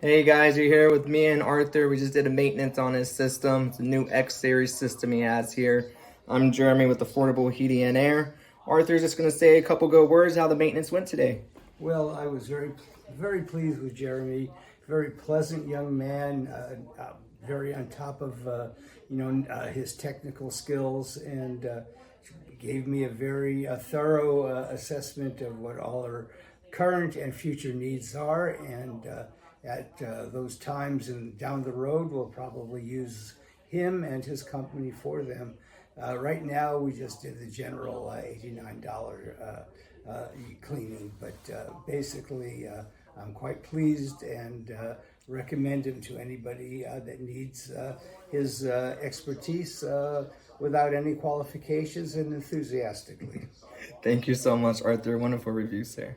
Hey guys, you're here with me and Arthur. We just did a maintenance on his system. It's a new X series system he has here. I'm Jeremy with Affordable Heating and Air. Arthur's just going to say a couple good words how the maintenance went today. Well, I was very pleased with Jeremy. Very pleasant young man, very on top of his technical skills, and gave me a very thorough assessment of what all our current and future needs are. And at those times and down the road, we'll probably use him and his company for them. Right now, we just did the general $89 cleaning, but basically I'm quite pleased and recommend him to anybody that needs his expertise without any qualifications and enthusiastically. Thank you so much, Arthur. Wonderful review, sir.